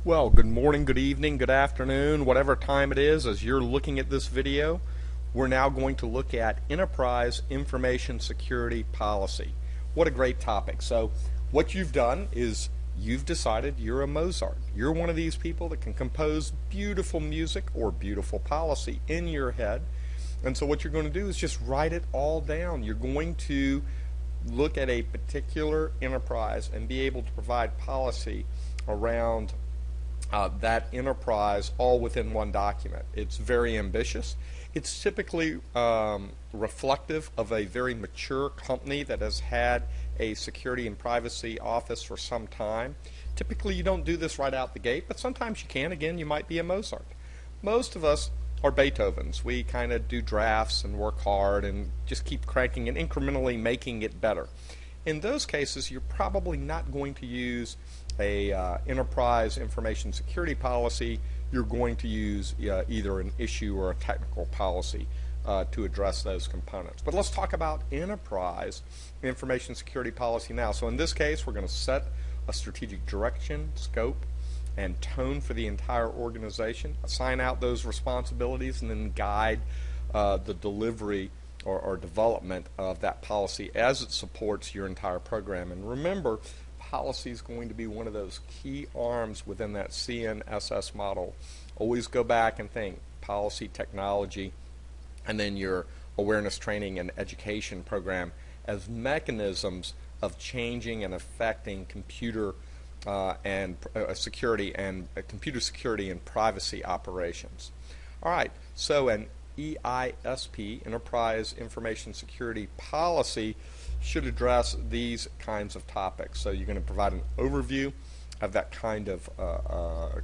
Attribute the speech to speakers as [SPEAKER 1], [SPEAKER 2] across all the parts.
[SPEAKER 1] Well, good morning, good evening, good afternoon, whatever time it is as you're looking at this video. We're now going to look at Enterprise Information Security Policy. What a great topic. So what you've done is you've decided you're a Mozart. You're one of these people that can compose beautiful music or beautiful policy in your head. And so what you're going to do is just write it all down. You're going to look at a particular enterprise and be able to provide policy around that enterprise all within one document. It's very ambitious. It's typically reflective of a very mature company that has had a security and privacy office for some time. Typically you don't do this right out the gate, but sometimes you can. Again, you might be a Mozart. Most of us are Beethovens. We kind of do drafts and work hard and just keep cranking and incrementally making it better. In those cases, you're probably not going to use a enterprise information security policy. You're going to use either an issue or a technical policy to address those components. But let's talk about enterprise information security policy now. So in this case, we're going to set a strategic direction, scope, and tone for the entire organization, assign out those responsibilities, and then guide the delivery or development of that policy as it supports your entire program. And remember, policy is going to be one of those key arms within that CNSS model. Always go back and think policy, technology, and then your awareness training and education program as mechanisms of changing and affecting computer security and computer security and privacy operations. All right, so an EISP, Enterprise Information Security Policy, should address these kinds of topics. So you're going to provide an overview of that kind of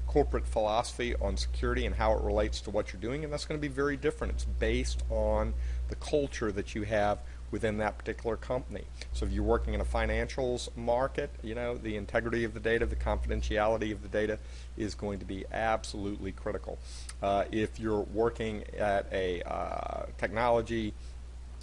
[SPEAKER 1] corporate philosophy on security and how it relates to what you're doing, and that's going to be very different. It's based on the culture that you have within that particular company. So if you're working in a financials market, you know, the integrity of the data, the confidentiality of the data is going to be absolutely critical. If you're working at a technology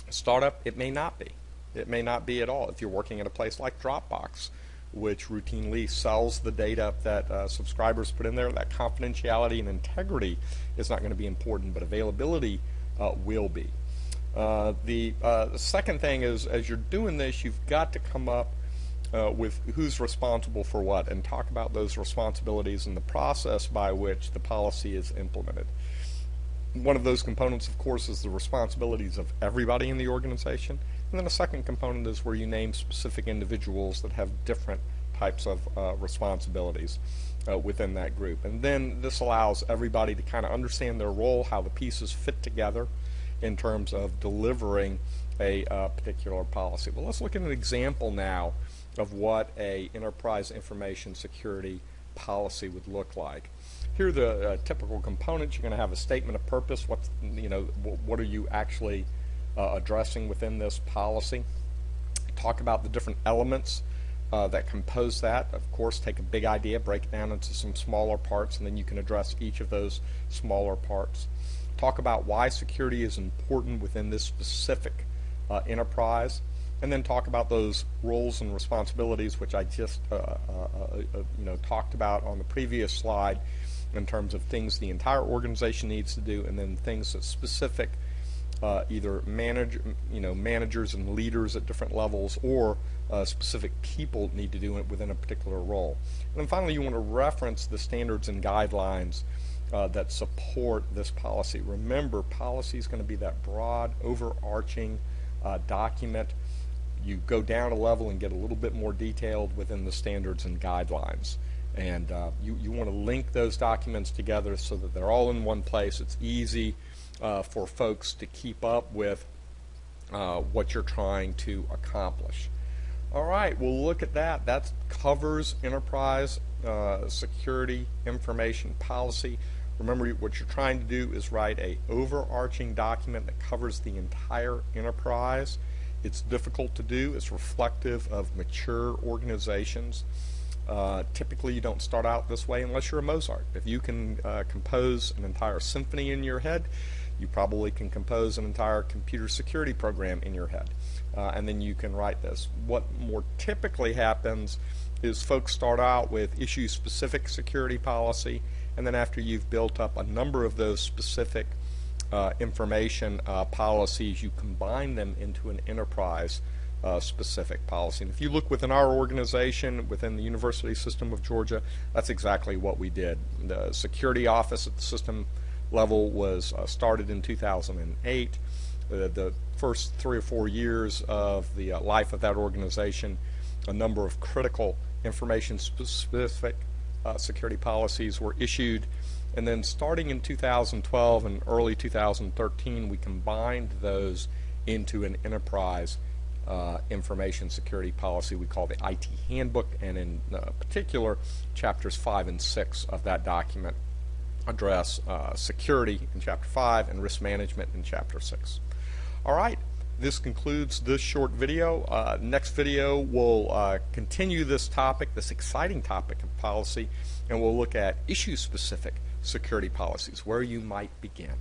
[SPEAKER 1] startup, it may not be. It may not be at all. If you're working at a place like Dropbox, which routinely sells the data that subscribers put in there, that confidentiality and integrity is not going to be important, but availability will be. The second thing is, as you're doing this, you've got to come up with who's responsible for what and talk about those responsibilities and the process by which the policy is implemented. One of those components, of course, is the responsibilities of everybody in the organization. And then a second component is where you name specific individuals that have different types of responsibilities within that group. And then this allows everybody to kind of understand their role, how the pieces fit together in terms of delivering a particular policy. Well, let's look at an example now of what a enterprise information security policy would look like. Here are the typical components. You're going to have a statement of purpose. What are you actually addressing within this policy? Talk about the different elements that compose that. Of course, take a big idea, break it down into some smaller parts, and then you can address each of those smaller parts. Talk about why security is important within this specific enterprise, and then talk about those roles and responsibilities, which I just talked about on the previous slide, in terms of things the entire organization needs to do, and then things that specific either managers and leaders at different levels or specific people need to do it within a particular role. And then finally, you want to reference the standards and guidelines that support this policy. Remember, policy is going to be that broad, overarching document. You go down a level and get a little bit more detailed within the standards and guidelines. And you want to link those documents together so that they're all in one place. It's easy for folks to keep up with what you're trying to accomplish. All right, we'll look at that. That covers enterprise security information policy. Remember, what you're trying to do is write an overarching document that covers the entire enterprise. It's difficult to do. It's reflective of mature organizations. Typically you don't start out this way unless you're a Mozart. If you can compose an entire symphony in your head, you probably can compose an entire computer security program in your head. And then you can write this. What more typically happens is folks start out with issue-specific security policy, and then after you've built up a number of those specific information policies, you combine them into an enterprise specific policy. And if you look within our organization, within the University System of Georgia, that's exactly what we did. The security office at the system level was started in 2008. The first 3 or 4 years of the life of that organization, a number of critical information specific security policies were issued, and then starting in 2012 and early 2013 we combined those into an enterprise information security policy we call the IT Handbook, and in particular chapters 5 and 6 of that document address security in chapter 5 and risk management in chapter 6. Alright, this concludes this short video. Next video we'll continue this topic, this exciting topic of policy, and we'll look at issue specific security policies, where you might begin.